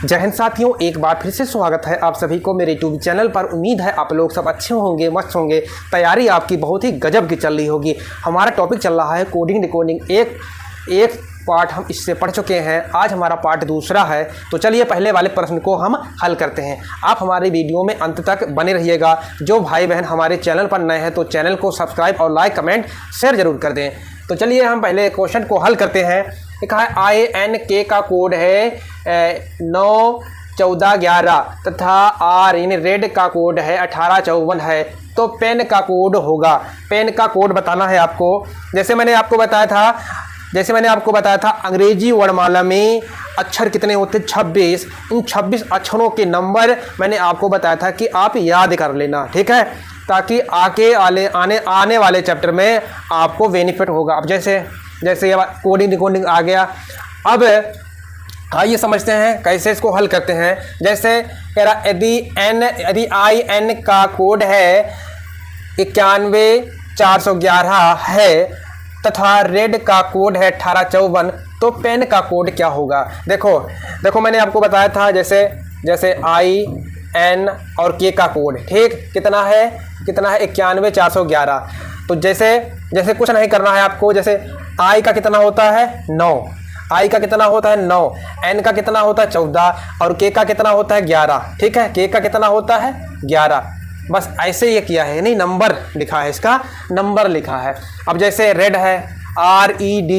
जय हिंद साथियों, एक बार फिर से स्वागत है आप सभी को मेरे यूट्यूब चैनल पर। उम्मीद है आप लोग सब अच्छे होंगे, मस्त होंगे। तैयारी आपकी बहुत ही गजब की चल रही होगी। हमारा टॉपिक चल रहा है कोडिंग डिकोडिंग। एक पार्ट हम इससे पढ़ चुके हैं, आज हमारा पार्ट दूसरा है। तो चलिए पहले वाले प्रश्न को हम हल करते हैं। आप हमारे वीडियो में अंत तक बने रहिएगा। जो भाई बहन हमारे चैनल पर नए हैं तो चैनल को सब्सक्राइब और लाइक कमेंट शेयर जरूर कर दें। तो चलिए हम पहले क्वेश्चन को हल करते हैं। लिखा है INK का कोड है 91411 तथा R यानी रेड का कोड है 1854 है। तो पेन का कोड होगा, पेन का कोड बताना है आपको। जैसे मैंने आपको बताया था अंग्रेजी वर्णमाला में अक्षर कितने होते हैं? 26। इन 26 अक्षरों के नंबर मैंने आपको बताया था कि आप याद कर लेना, ठीक है, ताकि आने वाले चैप्टर में आपको बेनिफिट होगा। अब जैसे कोडिंग डिकोडिंग आ गया। अब आइए समझते हैं कैसे इसको हल करते हैं। जैसे कह रहा यदि IN का कोड है 91411 है तथा रेड का कोड है 1854, तो पेन का कोड क्या होगा? देखो मैंने आपको बताया था जैसे IN और K का कोड, ठीक, कितना है 91411। तो जैसे कुछ नहीं करना है आपको। जैसे I का कितना होता है 9, I का कितना होता है 9, N का कितना होता है 14 और K का कितना होता है 11, ठीक है, K का कितना होता है 11। बस ऐसे ये किया है, नहीं नंबर लिखा है, इसका नंबर लिखा है। अब जैसे रेड है RED,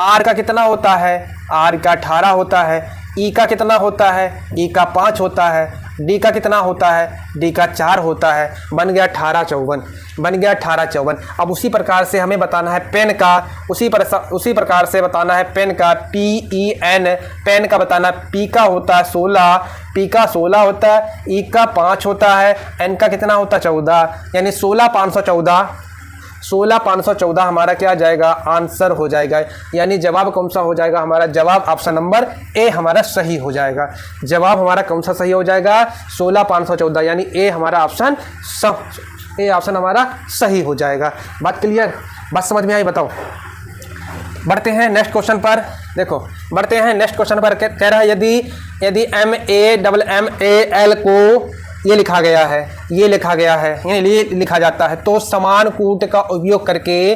R का कितना होता है? R का 18 होता है। E का कितना होता है? E का 5 होता है। D का कितना होता है? D का 4 होता है। बन गया 1854। अब उसी प्रकार से हमें बताना है पेन का। उसी प्रकार से बताना है पेन का PEN। पेन का बताना है P का होता है 16, P का 16 होता है, E का 5 होता है, N का कितना होता है 14, यानी 16514 हमारा क्या जाएगा? आंसर हो जाएगा। यानी जवाब कौन सा हो जाएगा? हमारा जवाब ऑप्शन नंबर ए हमारा सही हो जाएगा। जवाब हमारा कौन सा सही हो जाएगा? 16514, यानी ए हमारा ऑप्शन हमारा सही हो जाएगा। बात क्लियर? बात समझ में आई? बताओ। बढ़ते हैं नेक्स्ट क्वेश्चन पर। बढ़ते हैं नेक्स्ट क्वेश्चन पर। कह रहा है यदि MAMMAL को ये लिखा गया है, ये लिखा जाता है, तो समान कूट का उपयोग करके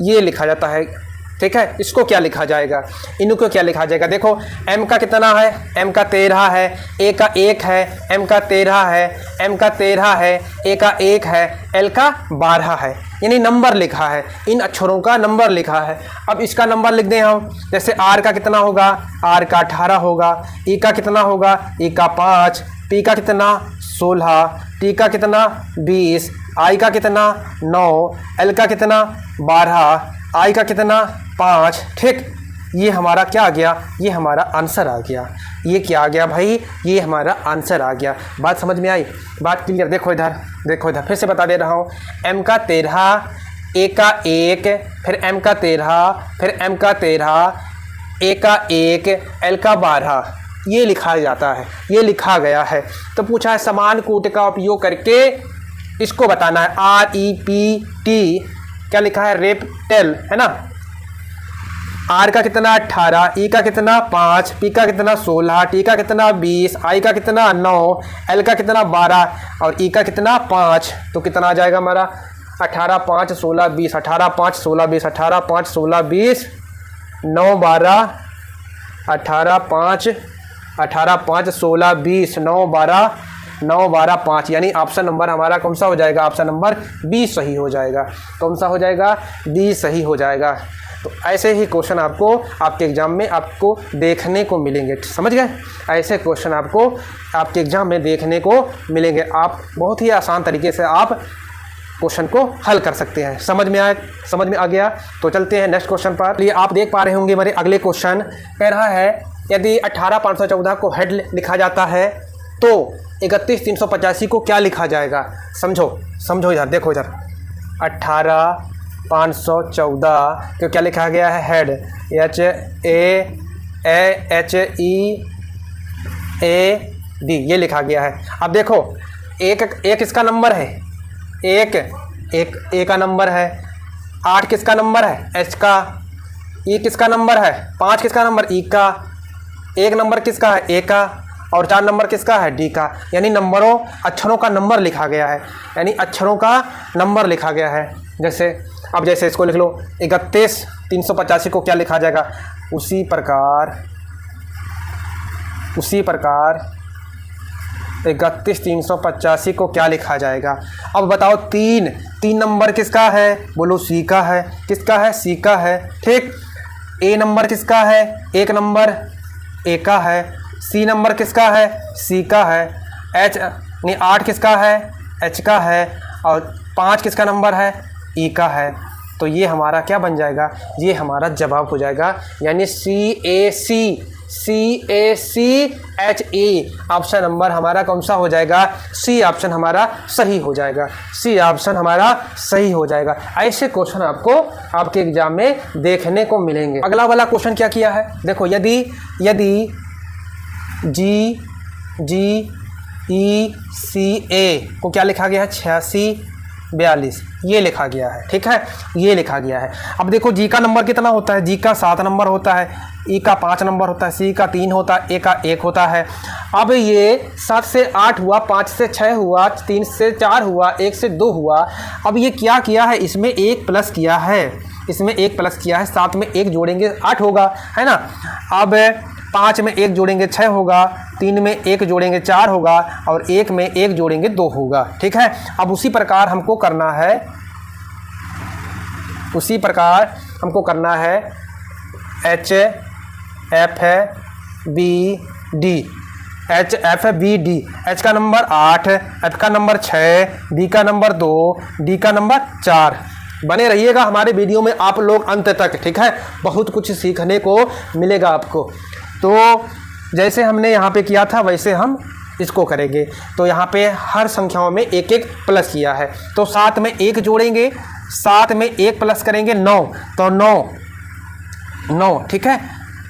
ये लिखा जाता है, ठीक है। इसको क्या लिखा जाएगा? इनको क्या लिखा जाएगा? देखो M का कितना है? M का 13 है, A का 1 है, M का 13 है, M का 13 है, A का 1 है, L का 12 है, यानी नंबर लिखा है, इन अक्षरों का नंबर लिखा है। अब इसका नंबर लिख दें हम। जैसे R का कितना होगा? R का 18 होगा। E का कितना होगा? E का 5, P का कितना 16, T का कितना 20, I का कितना 9, L का कितना 12, I का कितना 5, ठीक। ये हमारा क्या आ गया? ये हमारा आंसर आ गया। ये क्या आ गया भाई? ये हमारा आंसर आ गया। बात समझ में आई? बात क्लियर? देखो इधर फिर से बता दे रहा हूँ। M का 13, A का 1, फिर M का 13, फिर M का 13, A का 1, L का 12, ये लिखा जाता है, ये लिखा गया है। तो पूछा है समान कूट का उपयोग करके इसको बताना है। REPT क्या लिखा है? रेप्टेल, है ना। R का कितना 18, E का कितना 5, P का कितना 16, T का कितना 20, I का कितना 9, L का कितना 12 और E का कितना 5। तो कितना आ जाएगा हमारा? 18 5 16 20, 18 5 16 20, 18 5 16 20, 9 12, 18 5 16 20, 9 12 5, यानी ऑप्शन नंबर हमारा कौन सा हो जाएगा? ऑप्शन नंबर बी सही हो जाएगा। कौन सा हो जाएगा? बी सही हो जाएगा। तो ऐसे ही क्वेश्चन आपको आपके एग्जाम में आपको देखने को मिलेंगे, समझ गए? ऐसे क्वेश्चन आपको आपके एग्जाम में देखने को मिलेंगे। आप बहुत ही आसान तरीके से आप क्वेश्चन को हल कर सकते हैं। समझ में आ गया? तो चलते हैं नेक्स्ट क्वेश्चन पर। ये आप देख पा रहे होंगे मेरे अगले क्वेश्चन। कह रहा है यदि 18514 को हेड लिखा जाता है तो 31385 को क्या लिखा जाएगा? समझो इधर, देखो इधर। 18514 को क्या लिखा गया है? हेड, HAHEAD, ये लिखा गया है। अब देखो एक इसका नंबर है, एक A का नंबर है, 8 किसका नंबर है? H का, E किसका नंबर है? 5 किसका नंबर? E का, 1 नंबर किसका है? ए का, और 4 नंबर किसका है? डी का। यानी नंबरों अक्षरों का नंबर लिखा गया है, यानी अक्षरों का नंबर लिखा गया है। जैसे अब जैसे इसको लिख लो 31 385 को क्या लिखा जाएगा? उसी प्रकार 31 385 को क्या लिखा जाएगा? अब बताओ 3 नंबर किसका है? बोलो सी का है। किसका है? सी का है। ठीक। ए नंबर किसका है? 1 नंबर ए का है। सी नंबर किसका है? सी का है। एच नहीं 8 किसका है? एच का है। और 5 किसका नंबर है? ई का है। तो ये हमारा क्या बन जाएगा? ये हमारा जवाब हो जाएगा, यानी CACHE ऑप्शन नंबर हमारा कौन सा हो जाएगा? सी ऑप्शन हमारा सही हो जाएगा। सी ऑप्शन हमारा सही हो जाएगा। ऐसे क्वेश्चन आपको आपके एग्जाम में देखने को मिलेंगे। अगला वाला क्वेश्चन क्या किया है? देखो यदि GECA को क्या लिखा गया है? 8642 ये लिखा गया है। ठीक है, ये लिखा गया है। अब देखो जी का नंबर कितना होता है? जी का 7 नंबर होता है, ई का 5 नंबर होता है, सी का 3 होता है, ए का 1 होता है। अब ये 7 से 8 हुआ, 5 से 6 हुआ, 3 से 4 हुआ, 1 से 2 हुआ। अब ये क्या किया है? इसमें 1 प्लस किया है, 7 में 1 जोड़ेंगे 8 होगा, है ना। अब 5 में 1 जोड़ेंगे 6 होगा, 3 में 1 जोड़ेंगे 4 होगा, और 1 में 1 जोड़ेंगे 2 होगा। ठीक है। अब उसी प्रकार हमको करना है HFBD। एच का नंबर 8, एफ का नंबर 6, बी का नंबर 2, डी का नंबर 4। बने रहिएगा हमारे वीडियो में आप लोग अंत तक। ठीक है, बहुत कुछ सीखने को मिलेगा आपको। तो जैसे हमने यहाँ पे किया था वैसे हम इसको करेंगे। तो यहाँ पे हर संख्याओं में 1 प्लस किया है। तो 7 में 1 जोड़ेंगे, 7 में 1 प्लस करेंगे 9, तो 9। ठीक है।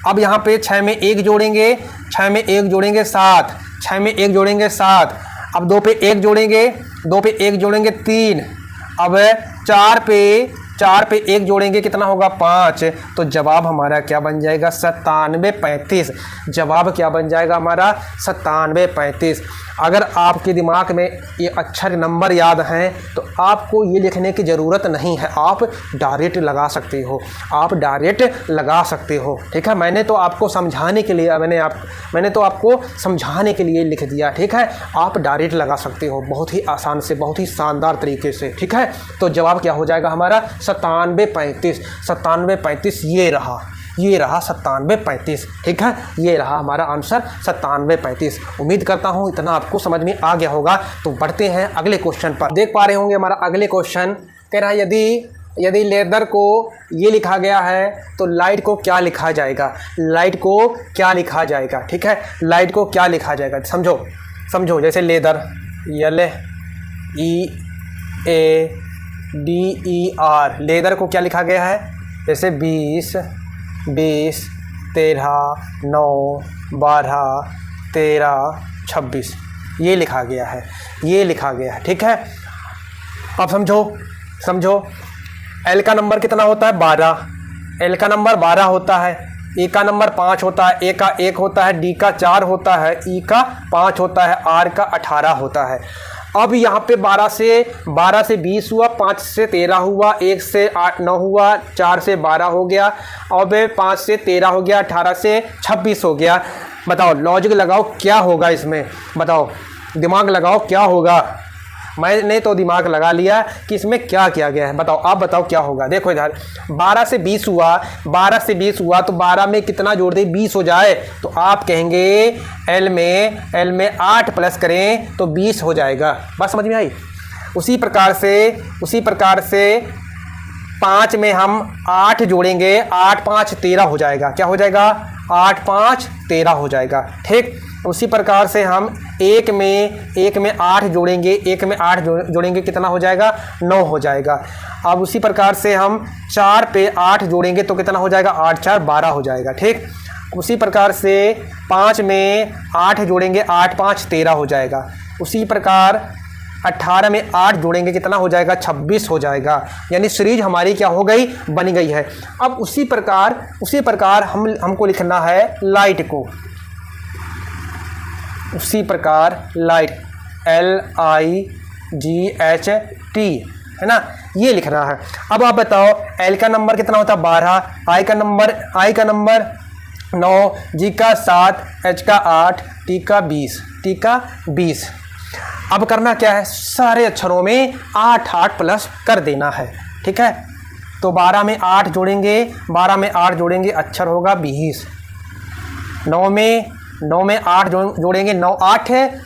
अब यहाँ पे 6 में 1 जोड़ेंगे, 6 में 1 जोड़ेंगे 7, 6 में 1 जोड़ेंगे 7। अब 2 पे 1 जोड़ेंगे, 2 पे 1 जोड़ेंगे 3। अब 4 पे 1 जोड़ेंगे, कितना होगा? 5। तो जवाब हमारा क्या बन जाएगा? 9735। जवाब क्या बन जाएगा हमारा? 9735। अगर आपके दिमाग में ये अक्षर नंबर याद हैं तो आपको ये लिखने की ज़रूरत नहीं है, आप डायरेक्ट लगा सकते हो। ठीक है। मैंने तो आपको समझाने के लिए लिख दिया। ठीक है, आप डायरेक्ट लगा सकते हो बहुत ही आसान से, बहुत ही शानदार तरीके से। ठीक है। तो जवाब क्या हो जाएगा हमारा? 9735 ये रहा 9735। ठीक है, ये रहा हमारा आंसर 9735। उम्मीद करता हूँ इतना आपको समझ में आ गया होगा। तो बढ़ते हैं अगले क्वेश्चन पर। देख पा रहे होंगे हमारा अगले क्वेश्चन कह रहा है यदि लेदर को ये लिखा गया है तो लाइट को क्या लिखा जाएगा? ठीक है, लाइट को क्या लिखा जाएगा? समझो जैसे लेदर LEADER, लेदर को क्या लिखा गया है? जैसे 20 13 9 12 13 26 ये लिखा गया है। ठीक है। अब समझो एल का नंबर कितना होता है? 12। एल का नंबर 12 होता है, ए का नंबर 5 होता है, ए का 1 होता है, डी का 4 होता है, ई का 5 होता है, आर का 18 होता है। अब यहाँ पे 12 से 20 हुआ, 5 से 13 हुआ, 1 से 8 9 हुआ, 4 से 12 हो गया, अब 5 से 13 हो गया, 18 से 26 हो गया। बताओ लॉजिक लगाओ क्या होगा इसमें? बताओ दिमाग लगाओ क्या होगा? मैंने तो दिमाग लगा लिया कि इसमें क्या किया गया है। बताओ, आप बताओ क्या होगा। देखो इधर 12 से 20 हुआ, तो 12 में कितना जोड़ दें? 20 हो जाए। तो आप कहेंगे एल में 8 प्लस करें तो 20 हो जाएगा। बात समझ में आई? उसी प्रकार से 5 में हम 8 जोड़ेंगे, 8 5 13 हो जाएगा। क्या हो जाएगा? 8 5 13 हो जाएगा। ठीक। उसी प्रकार से हम 1 में 8 जोड़ेंगे, 1 में 8 जोड़ेंगे कितना हो जाएगा? 9 हो जाएगा। अब उसी प्रकार से हम 4 पे 8 जोड़ेंगे तो कितना हो जाएगा? 8 4 12 हो जाएगा। ठीक। उसी प्रकार से 5 में 8 जोड़ेंगे, 8 5 13 हो जाएगा। उसी प्रकार 18 में 8 जोड़ेंगे कितना हो जाएगा? 26 हो जाएगा। यानी सीरीज हमारी क्या हो गई? बन गई है। अब उसी प्रकार हमको लिखना है लाइट को। उसी प्रकार लाइट LIGHT है ना, ये लिखना है। अब आप बताओ L का नंबर कितना होता है 12, I का नंबर 9, G का 7, H का 8, T का 20। अब करना क्या है, सारे अक्षरों में 8 प्लस कर देना है। ठीक है, तो 12 में 8 जोड़ेंगे अक्षर होगा 20। 9 में 8 जोड़ेंगे 9 8 है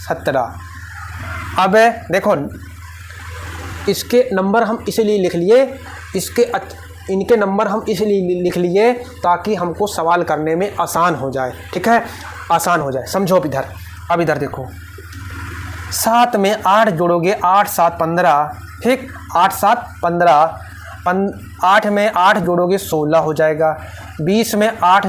17। अब देखो इसके नंबर हम इसलिए लिख लिए, इनके नंबर हम इसलिए लिख लिए ताकि हमको सवाल करने में आसान हो जाए। ठीक है, आसान हो जाए। समझो इधर, अब इधर देखो, 7 में 8 जोड़ोगे 8 7 15। ठीक, 8 7 15। 8 में 8 जोड़ोगे 16 हो जाएगा। 20 में 8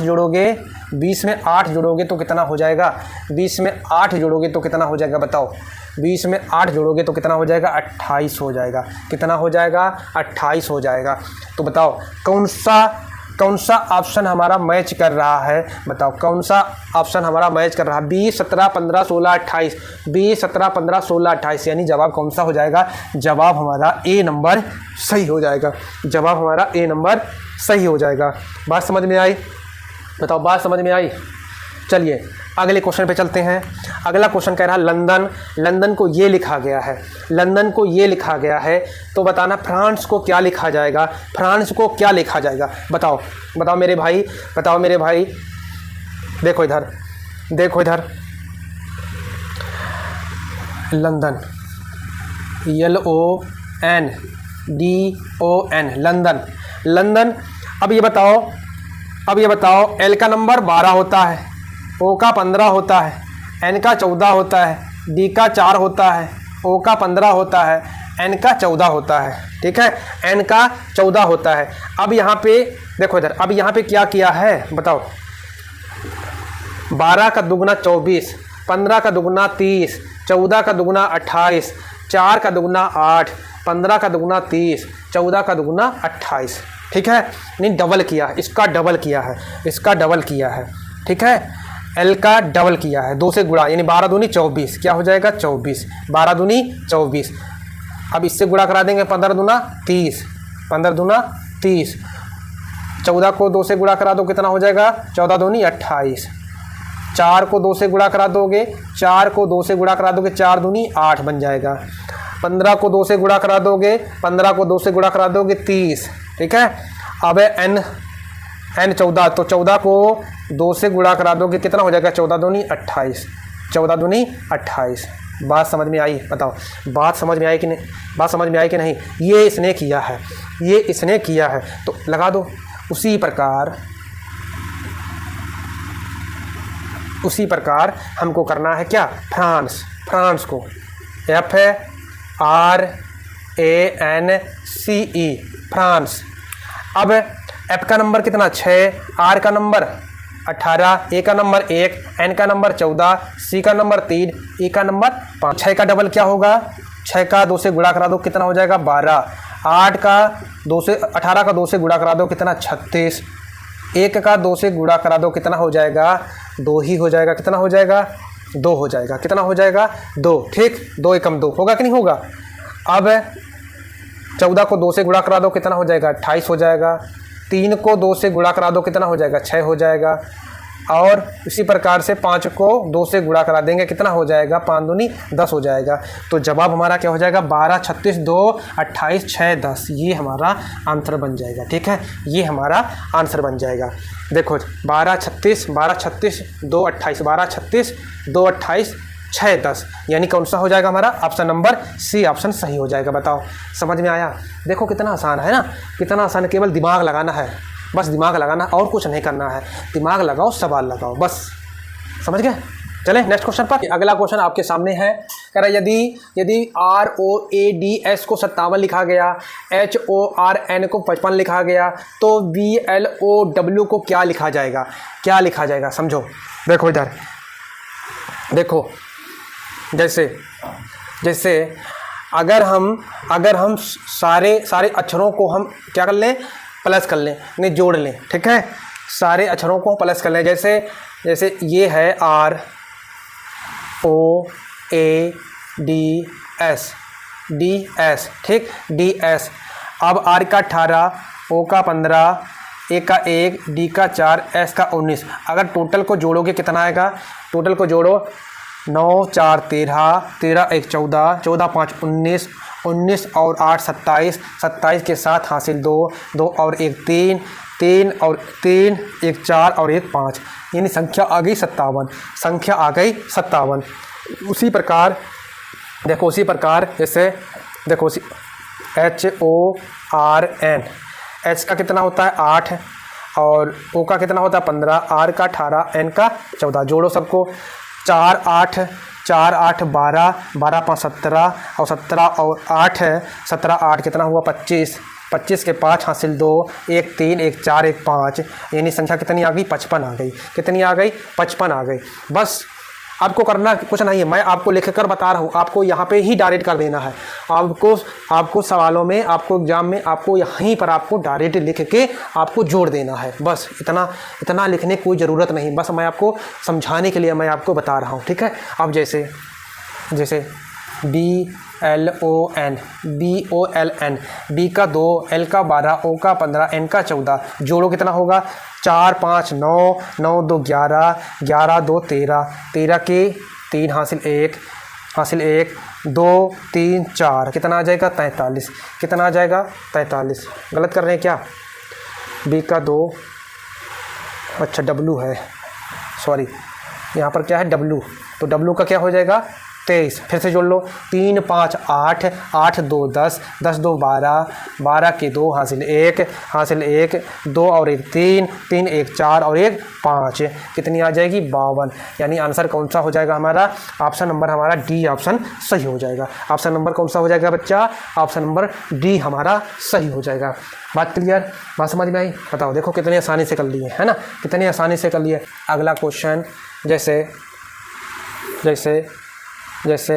जोड़ोगे तो कितना हो जाएगा? 20 में 8 जोड़ोगे तो कितना हो जाएगा बताओ? 20 में 8 जोड़ोगे तो कितना हो जाएगा? 28 हो जाएगा। कितना हो जाएगा? 28 हो जाएगा। तो बताओ कौन सा ऑप्शन हमारा मैच कर रहा है? बताओ कौन सा ऑप्शन हमारा मैच कर रहा है? 20 17 15 16 28। 20 17 15 16 28 यानी जवाब कौन सा हो जाएगा? जवाब हमारा ए नंबर सही हो जाएगा। जवाब हमारा ए नंबर सही हो जाएगा। बात समझ में आई? बताओ बात समझ में आई? चलिए अगले क्वेश्चन पे चलते हैं। अगला क्वेश्चन कह रहा है लंदन। लंदन को ये लिखा गया है, लंदन को ये लिखा गया है, तो बताना फ्रांस को क्या लिखा जाएगा? फ्रांस को क्या लिखा जाएगा? बताओ बताओ मेरे भाई, बताओ मेरे भाई। देखो इधर, देखो इधर, लंदन LONDON लंदन। लंदन। अब ये बताओ एल का नंबर 12 होता है, ओ का 15 होता है, एन का 14 होता है, डी का 4 होता है, ओ का 15 होता है, एन का 14 होता है। ठीक है, एन का 14 होता है। अब यहाँ पे देखो इधर, अब यहाँ पे क्या किया है बताओ? 12 का दुगुना 24, 15 का दुगुना 30, 14 का दुगुना 28, 4 का दुगुना 8, 15 का दुगुना 30, 14 का दुगुना 28। ठीक है, नहीं डबल किया है, इसका डबल किया है, इसका डबल किया है। ठीक है, एल का डबल किया है, 2 से गुणा, यानी 12 दूनी 24। क्या हो जाएगा? 24। 12 दूनी 24। अब इससे गुणा करा देंगे, 15 दूना 30, 15 दूना 30। 14 को 2 से गुणा करा दो, कितना हो जाएगा? 14 दूनी 28। 4 को 2 से गुणा करा दोगे, 4 को 2 से गुणा करा दोगे, 4 दूनी 8 बन जाएगा। 15 को 2 से गुणा करा दोगे, 15 को 2 से गुणा करा दोगे 30। ठीक है, अब एन 14, तो 14 को 2 से गुणा करा दोगे, कितना हो जाएगा? 14 दूनी 28, 14 दूनी 28। बात समझ में आई? बताओ बात समझ में आई कि नहीं? बात समझ में आई कि नहीं? ये इसने किया है, ये इसने किया है, तो लगा दो। उसी प्रकार हमको करना है क्या? फ्रांस। फ्रांस को FRANCE फ्रांस। अब एफ का नंबर कितना? 6, आर का नंबर 18, ए का नंबर 1, एन का नंबर 14, सी का नंबर 3, ई का नंबर 5। 6 का डबल क्या होगा? 6 का 2 से गुणा करा दो, कितना हो जाएगा? 12। 18 का 2 से गुणा करा दो, कितना? 36। 1 का 2 से गुणा करा दो, कितना हो जाएगा? 2 ही हो जाएगा। कितना हो जाएगा? 2 हो जाएगा। कितना हो जाएगा? 2। ठीक, 2 एकम 2 होगा कि नहीं होगा? अब 14 को 2 से गुणा करा दो, कितना हो जाएगा? 28 हो जाएगा। 3 को 2 से गुणा करा दो, कितना हो जाएगा? 6 हो जाएगा। और इसी प्रकार से 5 को 2 से गुणा करा देंगे, कितना हो जाएगा? 5 दूनी 10 हो जाएगा। तो जवाब हमारा क्या हो जाएगा? 12 36 2 28 6 10। ये हमारा आंसर बन जाएगा। ठीक है, ये हमारा आंसर बन जाएगा। देखो 12 36 2 28, 12 36 2 28 6 10, यानी कौन सा हो जाएगा हमारा? ऑप्शन नंबर सी ऑप्शन सही हो जाएगा। बताओ समझ में आया? देखो कितना आसान है ना, कितना आसान है। केवल दिमाग लगाना है, बस दिमाग लगाना, और कुछ नहीं करना है। दिमाग लगाओ, सवाल लगाओ, बस। समझ गए? चले नेक्स्ट क्वेश्चन पर। अगला क्वेश्चन आपके सामने है, कह रहा है यदि ROADS को 57 लिखा गया, HORN को 55 लिखा गया, तो VLOW को क्या लिखा जाएगा? क्या लिखा जाएगा? समझो। देखो इधर, देखो जैसे अगर हम सारे अक्षरों को हम क्या कर लें? प्लस कर लें, नहीं जोड़ लें। ठीक है, सारे अक्षरों को प्लस कर लें। जैसे जैसे ये है R O A D S D S, ठीक, D S। अब R का 18, O का 15, A का 1, D का 4, S का 19। अगर टोटल को जोड़ोगे कितना आएगा? टोटल को जोड़ो, 9 4 13, 13 1 14, 14 5 19, 19 और 8 27, 27 के साथ हासिल 2, 2 और 1 3, 3 और 3, 1 4 और 1 5, यानी संख्या आ गई 57। संख्या आ गई 57। उसी प्रकार देखो, उसी प्रकार जैसे देखो HORN, H का कितना होता है 8 और O का कितना होता है 15, R का 18, N का 14। जोड़ो सबको, 4 8 4 8 12, 12 5 17 और 17 और 8 है 17 8 कितना हुआ 25, 25 के 5 हासिल 2, 1 3 1 4 1 5, यानी संख्या कितनी आ गई 55 आ गई। कितनी आ गई 55 आ गई। बस आपको करना कुछ नहीं है, मैं आपको लिख कर बता रहा हूँ, आपको यहाँ पे ही डायरेक्ट कर देना है। आपको सवालों में, आपको एग्जाम में, आपको यहीं पर आपको डायरेक्ट लिख के आपको जोड़ देना है। बस इतना लिखने की कोई ज़रूरत नहीं, बस मैं आपको समझाने के लिए मैं आपको बता रहा हूँ, ठीक है। अब जैसे DLON BOLN, B का 2, L का 12, O का 15, N का 14। जोड़ो कितना होगा 4 5 9, 9 2 11, 11 2 13, 13 के 3 हासिल 1, 2 3 4, कितना आ जाएगा 43। कितना आ जाएगा 43। गलत कर रहे हैं क्या? B का 2, अच्छा W है, सॉरी यहाँ पर क्या है W, तो W का क्या हो जाएगा 23। फिर से जोड़ लो, 3 5 8, 8 2 10, 10 2 12, 12 के 2 हासिल 1, 2 और 1 3, 3 1 4 और 1 5, कितनी आ जाएगी 52। यानी आंसर कौन सा हो जाएगा हमारा? ऑप्शन नंबर हमारा डी ऑप्शन सही हो जाएगा। ऑप्शन नंबर कौन सा हो जाएगा बच्चा? ऑप्शन नंबर डी हमारा सही हो जाएगा। बात क्लियर? बात समझ में आई? बताओ, देखो कितनी आसानी से कर लिए, है ना, कितनी आसानी से कर लिए। अगला क्वेश्चन जैसे TUNES,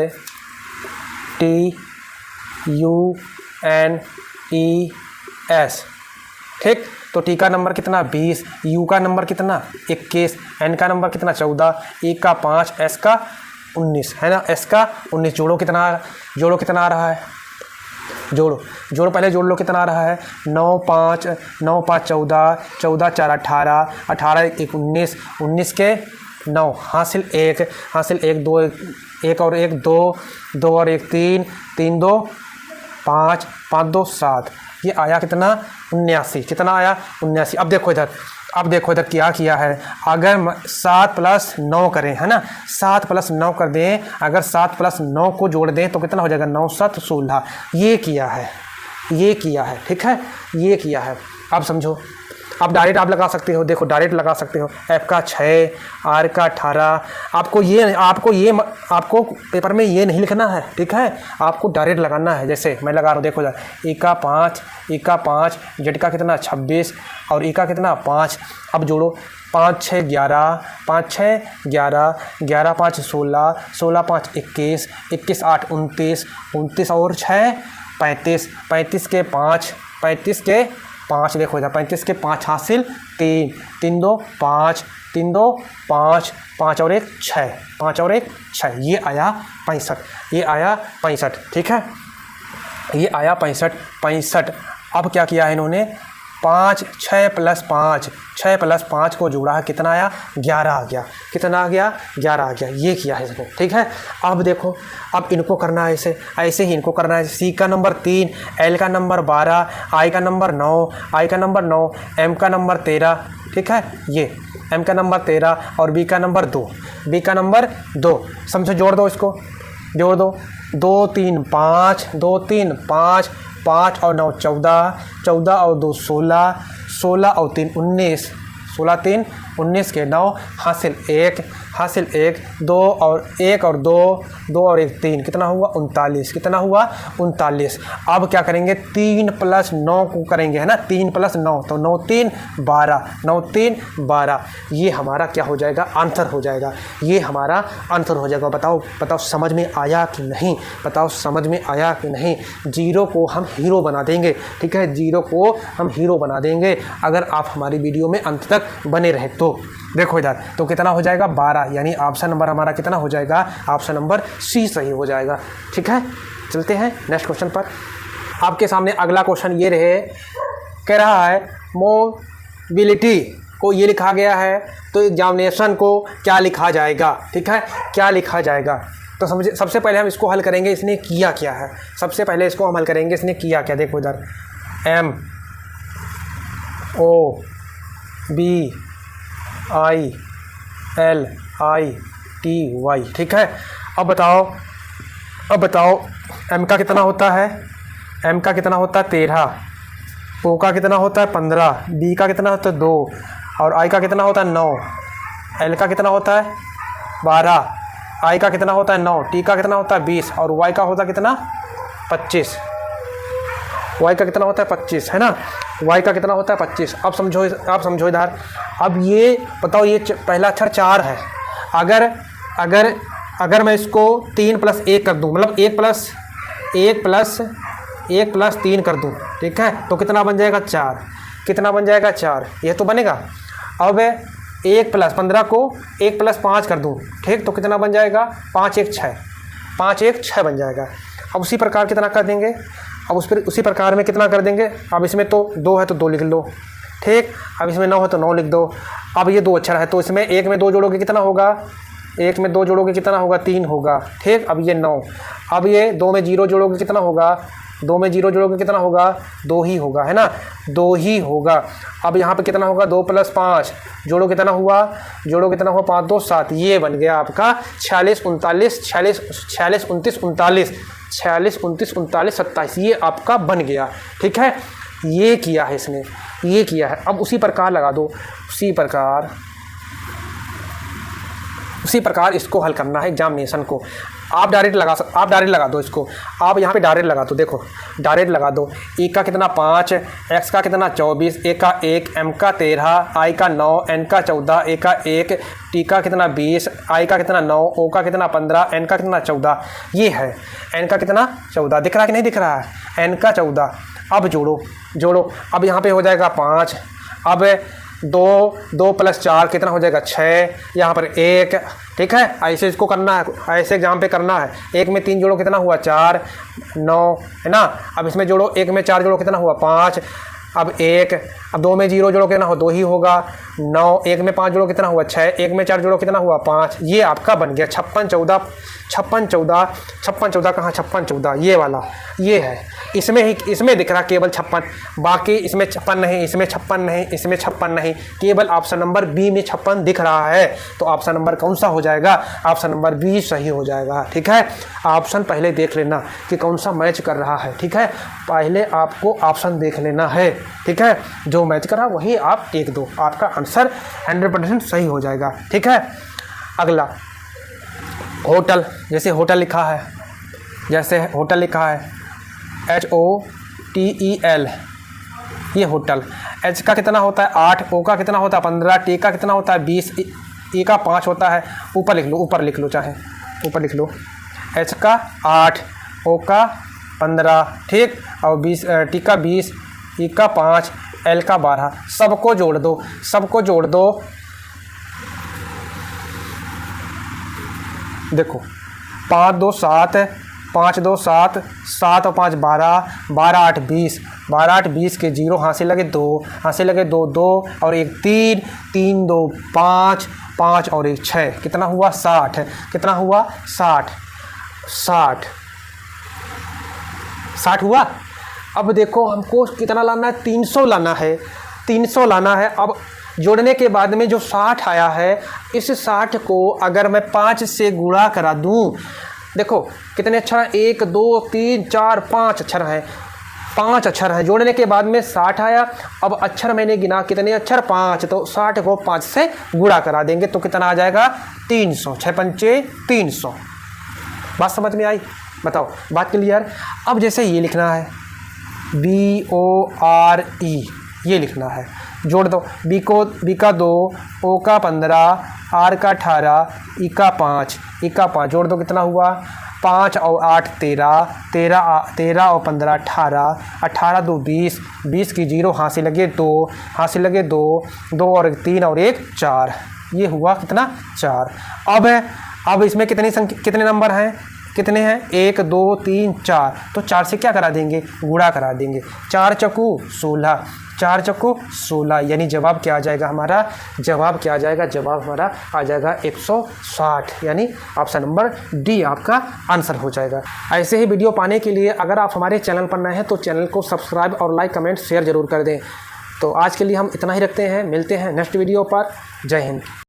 ठीक, तो टी का नंबर कितना 20, यू का नंबर कितना 21, एन का नंबर कितना 14, ई का 5, एस का 19, है ना, एस का 19। जोड़ो कितना आ रहा है? जोड़ो पहले जोड़ लो, कितना आ रहा है 9 5 14, 14 4 18, 18 1 19, 19 के 9 हासिल 1, 2 1 और 1 2, 2 और 1 3, 3 2 5, 5 2 7, ये आया कितना 79। कितना आया 79। अब देखो इधर क्या किया है। अगर 7 + 9 करें, है ना, 7 + 9 कर दें, अगर 7 + 9 को जोड़ दें तो कितना हो जाएगा 9 7 16। ये किया है, ठीक है, ये किया है। अब समझो, अब डायरेक्ट आप लगा सकते हो, देखो डायरेक्ट लगा सकते हो। एफ का 6, आर का 18। आपको पेपर में ये नहीं लिखना है, ठीक है, आपको डायरेक्ट लगाना है। जैसे मैं लगा रहा हूँ, देखो ई का 5, जेड का कितना 26 और ई का कितना 5। अब जोड़ो, 5 6 11, 5 6 11, 11 5 16, 16 5 21, 21 8 29, 29 और 6 35, 35 के 5, 35 के 5, देखो इधर 35 के 5 हासिल 3, 3 2 5, 3 2 5, 5 और 1 6, 5 और 1 6, ये आया 65, ठीक है, ये आया 65। अब क्या किया है इन्होंने, 5 6 + 5 को जोड़ा है, कितना आया 11 आ गया। कितना आ गया 11 आ गया, ये किया है इसने, ठीक है। अब देखो, अब इनको करना है ऐसे ही इनको करना है। सी का नंबर 3, एल का नंबर 12, आई का नंबर 9, एम का नंबर 13, ठीक है, ये एम का नंबर 13 और बी का नंबर 2, समझो, जोड़ दो इसको, जोड़ दो, 2 3 5, 2 3 5, 5 और 9 14, 14 और 2 16, 16 और 3 19, 16 3 19 के 9 हासिल 1, हासिल 1, 2 और 1 और 2, 2 और 1 3, कितना हुआ 39, कितना हुआ 39। अब क्या करेंगे 3 + 9 को करेंगे, है ना, 3 + 9 तो 9 3 12, 9 3 12, ये हमारा क्या हो जाएगा आंसर हो जाएगा, ये हमारा आंसर हो जाएगा। बताओ बताओ समझ में आया कि नहीं, बताओ समझ में आया कि नहीं। जीरो को हम हीरो बना देंगे, ठीक है, जीरो को हम हीरो बना देंगे अगर आप हमारी वीडियो में अंत तक बने रहे तो। देखो इधर तो कितना हो जाएगा 12, यानी ऑप्शन नंबर हमारा कितना हो जाएगा, ऑप्शन नंबर सी सही हो जाएगा। ठीक है, चलते हैं नेक्स्ट क्वेश्चन पर। आपके सामने अगला क्वेश्चन ये रहे, कह रहा है मोबिलिटी को ये लिखा गया है तो एग्जामिनेशन को क्या लिखा जाएगा, ठीक है, क्या लिखा जाएगा। तो समझे, सबसे पहले हम इसको हल करेंगे इसने किया क्या है, सबसे पहले इसको हम हल करेंगे इसने किया क्या। देखो इधर MOBILITY, ठीक है। अब बताओ M का कितना होता है, M का कितना होता है 13, O का कितना होता है 15, B का कितना होता है 2 और I का कितना होता है 9, L का कितना होता है 12, I का कितना होता है 9, T का कितना होता है 20 और Y का होता है कितना 25, Y का कितना होता है 25, है ना, Y का कितना होता है 25। अब समझो, आप समझो इधर, अब ये बताओ ये पहला अक्षर 4 है, अगर मैं इसको 3 + 1 कर दूं, मतलब 1 + 3 कर दूं, ठीक है, तो कितना बन जाएगा 4, कितना बन जाएगा 4, ये तो बनेगा। अब 1 + 15 को 1 + 5 कर दूं, ठीक, तो कितना बन जाएगा 5 1 6, 5 1 6 बन जाएगा। अब उसी प्रकार कितना कर देंगे, अब उसी प्रकार में कितना कर देंगे, अब इसमें तो 2 है तो 2 लिख लो, ठीक, अब इसमें 9 है तो 9 लिख दो। अब ये 2 अक्षर है तो इसमें 1 में 2 जोड़ोगे कितना होगा, 1 में 2 जोड़ोगे कितना होगा 3 होगा, ठीक। अब ये 9, अब ये 2 में 0 जोड़ोगे कितना होगा, 2 में 0 जोड़ोगे कितना होगा 2 ही होगा, है ना, 2 ही होगा। अब यहाँ पे कितना होगा 2 + 5 जोड़ो कितना हुआ, 5 2 7, ये बन गया आपका 46 39 46 46 29 39 46 29 39 27, ये आपका बन गया, ठीक है। ये किया है इसने, ये किया है। अब उसी प्रकार लगा दो, उसी प्रकार इसको हल करना है एग्जामिनेशन को। आप डायरेक्ट लगा दो इसको, आप यहाँ पे डायरेक्ट लगा दो, देखो डायरेक्ट लगा दो। E का कितना 5, X का कितना 24, A का 1, M का 13, I का 9, N का 14, A का 1, T का कितना 20, I का कितना 9, O का कितना 15, N का कितना 14, ये है N का कितना 14, दिख रहा है कि नहीं दिख रहा है, N का 14। अब जोड़ो, अब यहाँ पे हो जाएगा 5, अब 2 + 4 कितना हो जाएगा 6, यहाँ पर 1, ठीक है, ऐसे इसको करना है, ऐसे एग्जाम पे करना है। 1 में 3 जोड़ो कितना हुआ 4 9, है ना। अब इसमें जोड़ो, 1 में 4 जोड़ो कितना हुआ 5, अब 1, अब 2 में 0 जोड़ो कितना हो 2 ही होगा, 9, 1 में 5 जोड़ो कितना हुआ 6, 1 में 4 जोड़ो कितना हुआ 5, ये आपका बन गया 56 14 कहाँ 56 14, ये वाला ये है। इसमें दिख रहा केवल 56, बाकी इसमें 56 नहीं, इसमें 56 नहीं, इसमें 56 नहीं, केवल ऑप्शन नंबर बी में 56 दिख रहा है। तो ऑप्शन नंबर कौन सा हो जाएगा, ऑप्शन नंबर बी सही हो जाएगा, ठीक है। ऑप्शन पहले देख लेना कि कौन सा मैच कर रहा है, ठीक है, पहले आपको ऑप्शन देख लेना है, ठीक है, जो मैच कर रहा है वही आप टिक दो, आपका आंसर 100% सही हो जाएगा, ठीक है। अगला होटल, जैसे होटल लिखा है HOTEL, ये होटल। H का कितना होता है 8, O का कितना होता है 15, T का कितना होता है 20, E का 5 होता है। ऊपर लिख लो चाहे ऊपर लिख लो, H का 8, O का 15, ठीक, और 20, T का 20, E का 5, L का 12, सबको जोड़ दो। देखो 5 2 7, 5 2 7, 7 और 5 12, 12 8 20, 12 8 20 के 0 हाथ से लगे 2, 2 और 1 3, 3 2 5, 5 और 1 6, कितना हुआ 60, कितना हुआ 60 हुआ। अब देखो हमको कितना लाना है 300 लाना है। अब जोड़ने के बाद में जो 60 आया है, इस 60 को अगर मैं 5 से गुणा करा दूं, देखो कितने अक्षर हैं 1 2 3 4 5 अक्षर हैं, 5 अक्षर हैं, जोड़ने के बाद में 60 आया। अब अक्षर मैंने गिना, कितने अक्षर 5, तो 60 को 5 से गुणा करा देंगे तो कितना आ जाएगा 300, 6 पंचे 300। बात समझ में आई? बताओ, बात क्लियर? अब जैसे ये लिखना है BORE, ये लिखना है, जोड़ दो। बी का 2, ओ का 15, आर का 18, ई का 5, जोड़ दो, कितना हुआ 5 और 8 13, 13 और 15 18, 18 2 20, 20 की 0 हाथ से लगे 2, हाथ से लगे 2, 2 और 3 और 1 4, ये हुआ कितना 4। अब इसमें कितने नंबर हैं, कितने हैं 1 2 3 4, तो 4 से क्या करा देंगे, गुणा करा देंगे। 4 चक्कू 16, 4 चक्कू 16, यानी जवाब क्या आ जाएगा हमारा, जवाब क्या आ जाएगा, जवाब हमारा आ जाएगा 160, यानी ऑप्शन नंबर डी आपका आंसर हो जाएगा। ऐसे ही वीडियो पाने के लिए अगर आप हमारे चैनल पर नए हैं तो चैनल को सब्सक्राइब और लाइक कमेंट शेयर जरूर कर दें। तो आज के लिए हम इतना ही रखते हैं, मिलते हैं नेक्स्ट वीडियो पर। जय हिंद।